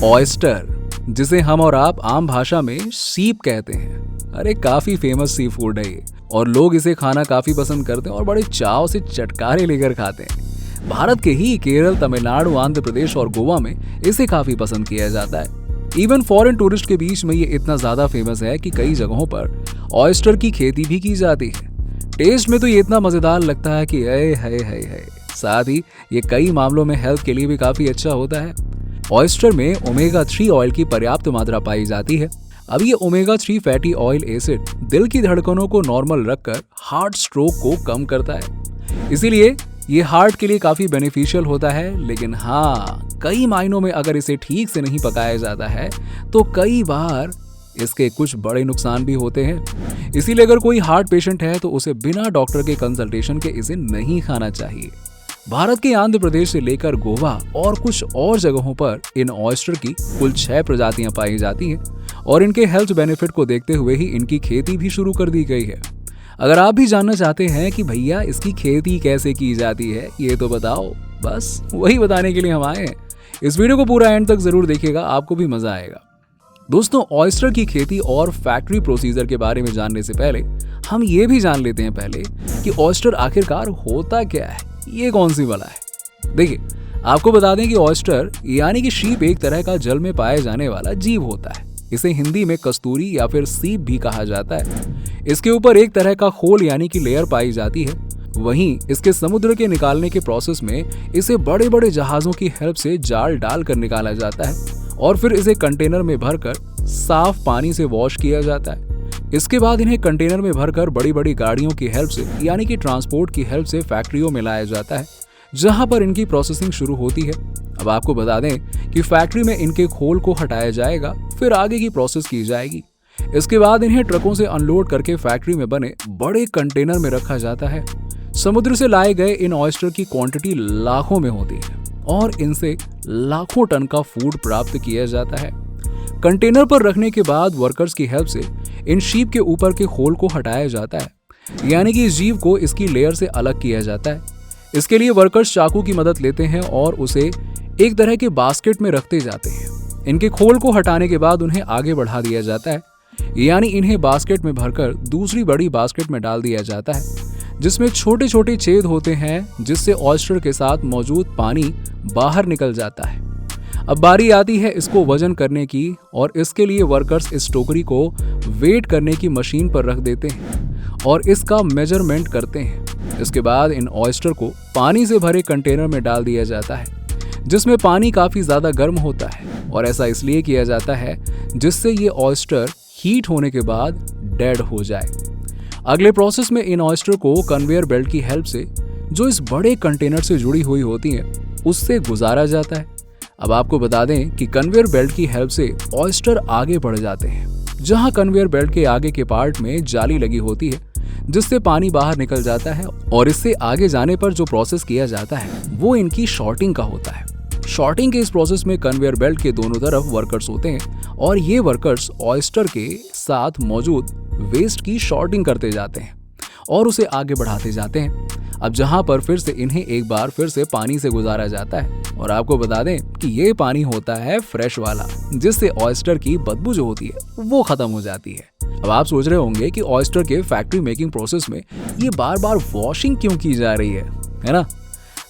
Oyster, जिसे हम और आप आम भाषा में सीप कहते हैं, अरे काफी फेमस सी फूड है ये और लोग इसे खाना काफी पसंद करते हैं और बड़े चाव से चटकारे लेकर खाते हैं। भारत के ही केरल, तमिलनाडु, आंध्र प्रदेश और गोवा में इसे काफी पसंद किया जाता है। इवन फॉरेन टूरिस्ट के बीच में ये इतना ज्यादा फेमस है कि कई जगहों पर ऑयस्टर की खेती भी की जाती है। टेस्ट में तो ये इतना मजेदार लगता है कि है। साथ ही ये कई मामलों में हेल्थ के लिए भी काफी अच्छा होता है। ऑयस्टर में ओमेगा 3 ऑयल की पर्याप्त मात्रा पाई जाती है। अब ये ओमेगा 3 फैटी ऑयल एसिड दिल की धड़कनों को नॉर्मल रखकर हार्ट स्ट्रोक को कम करता है, इसीलिए ये हार्ट के लिए काफी बेनिफिशियल होता है। लेकिन हाँ, कई मायनों में अगर इसे ठीक से नहीं पकाया जाता है तो कई बार इसके कुछ बड़े नुकसान भी होते हैं। इसीलिए अगर कोई हार्ट पेशेंट है तो उसे बिना डॉक्टर के कंसल्टेशन के इसे नहीं खाना चाहिए। भारत के आंध्र प्रदेश से लेकर गोवा और कुछ और जगहों पर इन ऑयस्टर की कुल 6 प्रजातियां पाई जाती हैं और इनके हेल्थ बेनिफिट को देखते हुए ही इनकी खेती भी शुरू कर दी गई है। अगर आप भी जानना चाहते हैं कि भैया इसकी खेती कैसे की जाती है, ये तो बताओ, बस वही बताने के लिए हम आए हैं। इस वीडियो को पूरा एंड तक जरूर देखिएगा, आपको भी मजा आएगा। दोस्तों, ऑयस्टर की खेती और फैक्ट्री प्रोसीजर के बारे में जानने से पहले हम ये भी जान लेते हैं पहले कि ऑयस्टर आखिरकार होता क्या है, ये कौन सी बला है। देखिए, आपको बता दें कि ऑयस्टर यानी कि शीप एक तरह का जल में पाया जाने वाला जीव होता है। इसे हिंदी में कस्तूरी या फिर सीप भी कहा जाता है। इसके ऊपर एक तरह का खोल यानी कि लेयर पाई जाती है। वहीं इसके समुद्र के निकालने के प्रोसेस में इसे बड़े बड़े जहाजों की हेल्प से जाल डालकर निकाला जाता है और फिर इसे कंटेनर में भरकर साफ पानी से वॉश किया जाता है। इसके बाद इन्हें कंटेनर में भरकर बड़ी बड़ी गाड़ियों की हेल्प से यानी कि ट्रांसपोर्ट की हेल्प से फैक्ट्रियों में लाया जाता है, जहां पर इनकी प्रोसेसिंग शुरू होती है। अब आपको बता दें कि फैक्ट्री में इनके खोल को हटाया जाएगा, फिर आगे की प्रोसेस की जाएगी। इसके बाद इन्हें ट्रकों से अनलोड करके फैक्ट्री में बने बड़े कंटेनर में रखा जाता है। समुद्र से लाए गए इन ऑयस्टर की क्वांटिटी लाखों में होती है और इनसे लाखों टन का फूड प्राप्त किया जाता है। कंटेनर पर रखने के बाद वर्कर्स की हेल्प से इन शीप के ऊपर के खोल को हटाया जाता है, यानी कि इस जीव को इसकी लेयर से अलग किया जाता है। इसके लिए वर्कर्स चाकू की मदद लेते हैं और उसे एक तरह के बास्केट में रखते जाते हैं। इनके खोल को हटाने के बाद उन्हें आगे बढ़ा दिया जाता है, यानी इन्हें बास्केट में भरकर दूसरी बड़ी बास्केट में डाल दिया जाता है, जिसमें छोटे छोटे छेद होते हैं, जिससे ऑयस्टर के साथ मौजूद पानी बाहर निकल जाता है। अब बारी आती है इसको वजन करने की और इसके लिए वर्कर्स इस टोकरी को वेट करने की मशीन पर रख देते हैं और इसका मेजरमेंट करते हैं। इसके बाद इन ऑयस्टर को पानी से भरे कंटेनर में डाल दिया जाता है, जिसमें पानी काफी ज्यादा गर्म होता है और ऐसा इसलिए किया जाता है जिससे ये ऑयस्टर हीट होने के बाद डेड हो जाए। अगले प्रोसेस में इन ऑयस्टर को कन्वेयर बेल्ट की हेल्प से, जो इस बड़े कंटेनर से जुड़ी हुई होती है, उससे गुजारा जाता है। अब आपको बता दें कि कन्वेयर बेल्ट की हेल्प से ऑयस्टर आगे बढ़ जाते हैं, जहां कन्वेयर बेल्ट के आगे के पार्ट में जाली लगी होती है, जिससे पानी बाहर निकल जाता है और इससे आगे जाने पर जो प्रोसेस किया जाता है वो इनकी शॉर्टिंग का होता है। शॉर्टिंग के इस प्रोसेस में कन्वेयर बेल्ट के दोनों तरफ वर्कर्स होते हैं और ये वर्कर्स ऑयस्टर के साथ मौजूद वेस्ट की शॉर्टिंग करते जाते हैं और उसे आगे बढ़ाते जाते हैं। अब जहां पर फिर से इन्हें एक बार फिर से पानी से गुजारा जाता है और आपको बता दें कि ये पानी होता है फ्रेश वाला, जिससे ऑयस्टर की बदबू जो होती है वो खत्म हो जाती है। अब आप सोच रहे होंगे कि ऑयस्टर के फैक्ट्री मेकिंग प्रोसेस में ये बार बार वॉशिंग क्यों की जा रही है ना?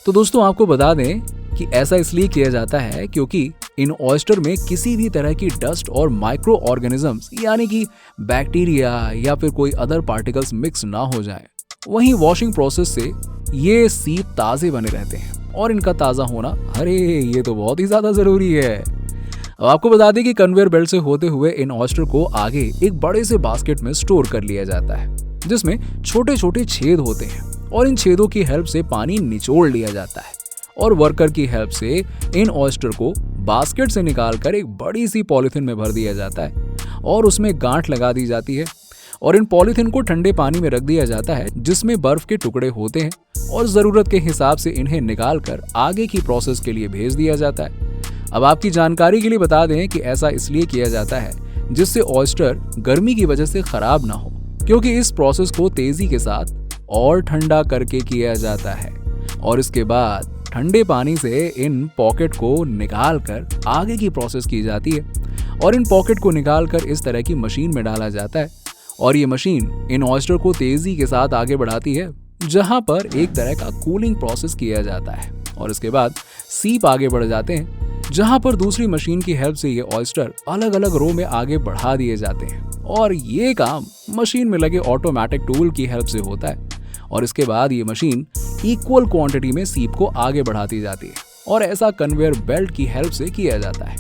तो दोस्तों, आपको बता दें कि ऐसा इसलिए किया जाता है क्योंकि इन ऑयस्टर में किसी भी तरह की डस्ट और माइक्रो ऑर्गेनिजम्स यानी कि बैक्टीरिया या फिर कोई अदर पार्टिकल्स मिक्स ना हो जाए। वहीं वॉशिंग प्रोसेस से ये सीप ताजे बने रहते हैं और इनका ताजा होना, अरे ये तो बहुत ही ज्यादा जरूरी है। अब आपको बता दें कि कन्वेयर बेल्ट से होते हुए इन ऑयस्टर को आगे एक बड़े से बास्केट में स्टोर कर लिया जाता है, जिसमें छोटे छोटे छेद होते हैं और इन छेदों की हेल्प से पानी निचोड़ लिया जाता है और वर्कर की हेल्प से इन ऑयस्टर को बास्केट से निकालकर एक बड़ी सी पॉलीथिन में भर दिया जाता है और उसमें गांठ लगा दी जाती है और इन पॉलीथिन को ठंडे पानी में रख दिया जाता है, जिसमें बर्फ के टुकड़े होते हैं और जरूरत के हिसाब से इन्हें निकालकर आगे की प्रोसेस के लिए भेज दिया जाता है। अब आपकी जानकारी के लिए बता दें कि ऐसा इसलिए किया जाता है जिससे ऑयस्टर गर्मी की वजह से खराब ना हो, क्योंकि इस प्रोसेस को तेजी के साथ और ठंडा करके किया जाता है और इसके बाद ठंडे पानी से इन पॉकेट को निकाल कर आगे की प्रोसेस की जाती है और इन पॉकेट को निकाल कर इस तरह की मशीन में डाला जाता है और ये मशीन इन ऑयस्टर को तेजी के साथ आगे बढ़ाती है, जहां पर एक तरह का कूलिंग प्रोसेस किया जाता है और इसके बाद सीप आगे बढ़ जाते हैं, जहां पर दूसरी मशीन की हेल्प से ये ऑयस्टर अलग अलग रो में आगे बढ़ा दिए जाते हैं और ये काम मशीन में लगे ऑटोमेटिक टूल की हेल्प से होता है और इसके बाद ये मशीन इक्वल क्वांटिटी में सीप को आगे बढ़ाती जाती है और ऐसा कन्वेयर बेल्ट की हेल्प से किया जाता है।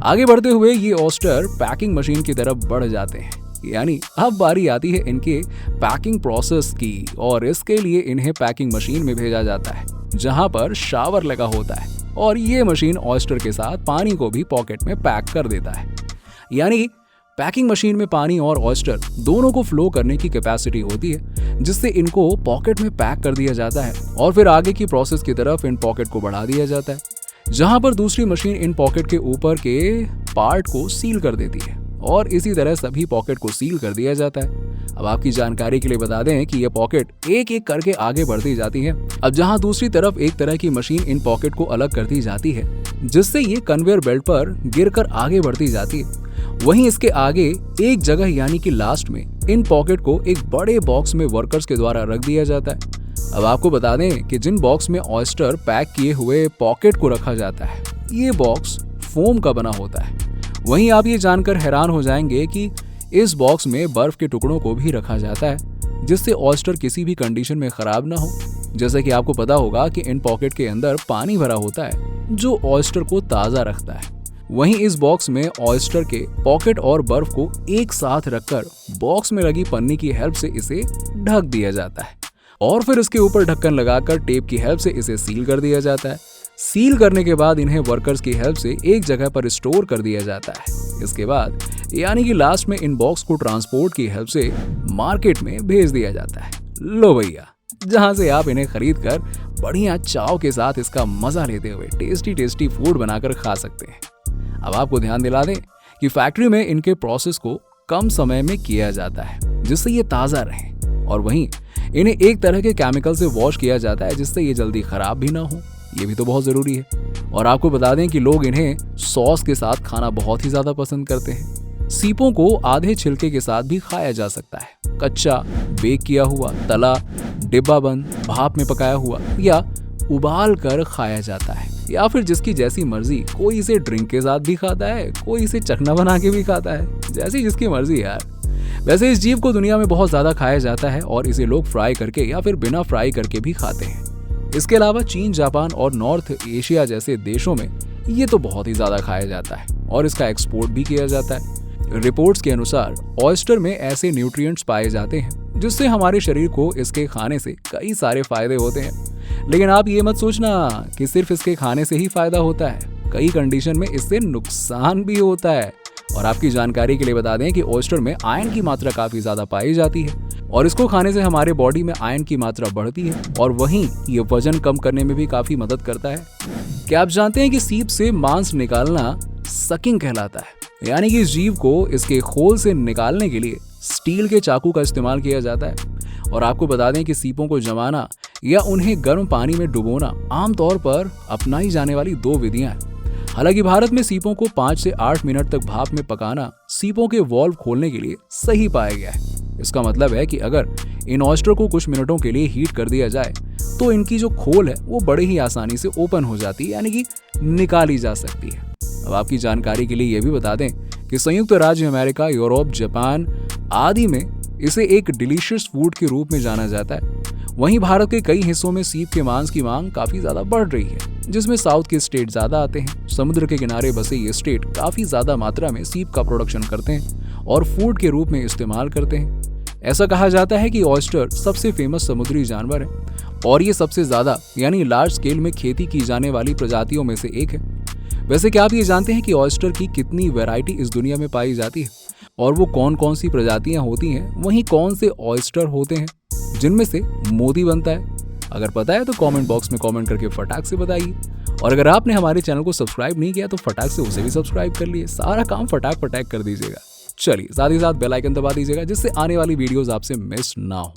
आगे बढ़ते हुए ये ऑयस्टर पैकिंग मशीन की तरफ बढ़ जाते हैं, यानी अब बारी आती है इनके पैकिंग प्रोसेस की और इसके लिए इन्हें पैकिंग मशीन में भेजा जाता है, जहां पर शावर लगा होता है और ये मशीन ऑयस्टर के साथ पानी को भी पॉकेट में पैक कर देता है। यानी पैकिंग मशीन में पानी और ऑयस्टर दोनों को फ्लो करने की कैपेसिटी होती है, जिससे इनको पॉकेट में पैक कर दिया जाता है और फिर आगे की प्रोसेस की तरफ इन पॉकेट को बढ़ा दिया जाता है, जहां पर दूसरी मशीन इन पॉकेट के ऊपर के पार्ट को सील कर देती है और इसी तरह सभी पॉकेट को सील कर दिया जाता है। अब आपकी जानकारी के लिए बता दें कि ये पॉकेट एक एक करके आगे बढ़ती जाती है। अब जहां दूसरी तरफ एक तरह की मशीन इन पॉकेट को अलग करती जाती है, जिससे ये कन्वेयर बेल्ट पर गिरकर आगे बढ़ती जाती है, वहीं इसके आगे एक जगह यानी कि लास्ट में इन पॉकेट को एक बड़े बॉक्स में वर्कर्स के द्वारा रख दिया जाता है। अब आपको बता दें कि जिन बॉक्स में ऑयस्टर पैक किए हुए पॉकेट को रखा जाता है, ये बॉक्स फोम का बना होता है। वहीं आप ये जानकर हैरान हो जाएंगे कि इस बॉक्स में बर्फ के टुकड़ों को भी रखा जाता है, जिससे ऑयस्टर किसी भी कंडीशन में खराब ना हो। जैसे कि आपको पता होगा कि इन पॉकेट के अंदर पानी भरा होता है, जो ऑयस्टर को ताज़ा रखता है। वहीं इस बॉक्स में ऑयस्टर के पॉकेट और बर्फ को एक साथ रखकर बॉक्स में लगी पन्नी की हेल्प से इसे ढक दिया जाता है और फिर इसके ऊपर ढक्कन लगाकर टेप की हेल्प से इसे सील कर दिया जाता है। सील करने के बाद इन्हें वर्कर्स की हेल्प से एक जगह पर स्टोर कर दिया जाता है। इसके बाद यानी कि लास्ट में इन बॉक्स को ट्रांसपोर्ट की हेल्प से मार्केट में भेज दिया जाता है। लो भैया, जहां से आप इन्हें खरीद कर बढ़िया चाव के साथ इसका मजा लेते हुए टेस्टी टेस्टी फूड बनाकर खा सकते हैं। अब आपको ध्यान दिला दें कि फैक्ट्री में इनके प्रोसेस को कम समय में किया जाता है, जिससे ये ताज़ा रहें और वहीं इन्हें एक तरह के केमिकल से वॉश किया जाता है, जिससे ये जल्दी खराब भी ना हो। ये भी तो बहुत ज़रूरी है। और आपको बता दें कि लोग इन्हें सॉस के साथ खाना बहुत ही ज़्यादा पसंद करते हैं। सीपों को आधे छिलके के साथ भी खाया जा सकता है, कच्चा, बेक किया हुआ, तला, डिब्बा बंद, भाप में पकाया हुआ या उबाल कर खाया जाता है, या फिर जिसकी जैसी मर्जी। कोई इसे ड्रिंक के साथ भी खाता है, कोई इसे चखना बना के भी खाता है, जैसी जिसकी मर्जी यार। वैसे इस जीव को दुनिया में बहुत ज्यादा खाया जाता है और इसे लोग फ्राई करके या फिर बिना फ्राई करके भी खाते हैं। इसके अलावा चीन, जापान और नॉर्थ एशिया जैसे देशों में ये तो बहुत ही ज्यादा खाया जाता है और इसका एक्सपोर्ट भी किया जाता है। रिपोर्ट्स के अनुसार ऑयस्टर में ऐसे न्यूट्रिएंट्स पाए जाते हैं जिससे हमारे शरीर को इसके खाने से कई सारे फायदे होते हैं। लेकिन आप ये मत सोचना कि सिर्फ इसके खाने से ही फायदा होता है, कई कंडीशन में इससे नुकसान भी होता है। और आपकी जानकारी के लिए बता दें कि ऑयस्टर में आयरन की मात्रा काफी ज्यादा पाई जाती है और इसको खाने से हमारे बॉडी में आयरन की मात्रा बढ़ती है और वहीं ये वजन कम करने में भी काफी मदद करता है। क्या आप जानते हैं कि सीप से मांस निकालना सकिंग कहलाता है, यानी कि इस जीव को इसके खोल से निकालने के लिए स्टील के चाकू का इस्तेमाल किया जाता है। और आपको बता दें कि सीपों को जमाना या उन्हें गर्म पानी में डुबोना आमतौर पर अपनाई जाने वाली 2 विधियां हैं। हालांकि भारत में सीपों को 5 से 8 मिनट तक भाप में पकाना सीपों के वॉल्व खोलने के लिए सही पाया गया है। इसका मतलब है कि अगर इन ऑयस्टर को कुछ मिनटों के लिए हीट कर दिया जाए तो इनकी जो खोल है वो बड़े ही आसानी से ओपन हो जाती है, यानी कि निकाली जा सकती है। अब आपकी जानकारी के लिए यह भी बता दें कि संयुक्त राज्य अमेरिका, यूरोप, जापान आदि में इसे एक डिलीशियस फूड के रूप में जाना जाता है। वहीं भारत के कई हिस्सों में सीप के मांस की मांग काफी ज्यादा बढ़ रही है, जिसमें साउथ के स्टेट ज्यादा आते हैं। समुद्र के किनारे बसे ये स्टेट काफी ज्यादा मात्रा में सीप का प्रोडक्शन करते हैं और फूड के रूप में इस्तेमाल करते हैं। ऐसा कहा जाता है कि ऑयस्टर सबसे फेमस समुद्री जानवर है और ये सबसे ज्यादा यानी लार्ज स्केल में खेती की जाने वाली प्रजातियों में से एक है। वैसे क्या आप ये जानते हैं कि ऑयस्टर की कितनी वैरायटी इस दुनिया में पाई जाती है और वो कौन कौन सी प्रजातियां होती हैं, वहीं कौन से ऑयस्टर होते हैं जिनमें से मोती बनता है? अगर पता है तो कमेंट बॉक्स में कमेंट करके फटाक से बताइए। और अगर आपने हमारे चैनल को सब्सक्राइब नहीं किया तो फटाक से उसे भी सब्सक्राइब कर लिए। सारा काम फटाक फटाक कर दीजिएगा। चलिए, साथ ही साथ बेल आइकन दबा दीजिएगा जिससे आने वाली वीडियोस आपसे मिस ना हो।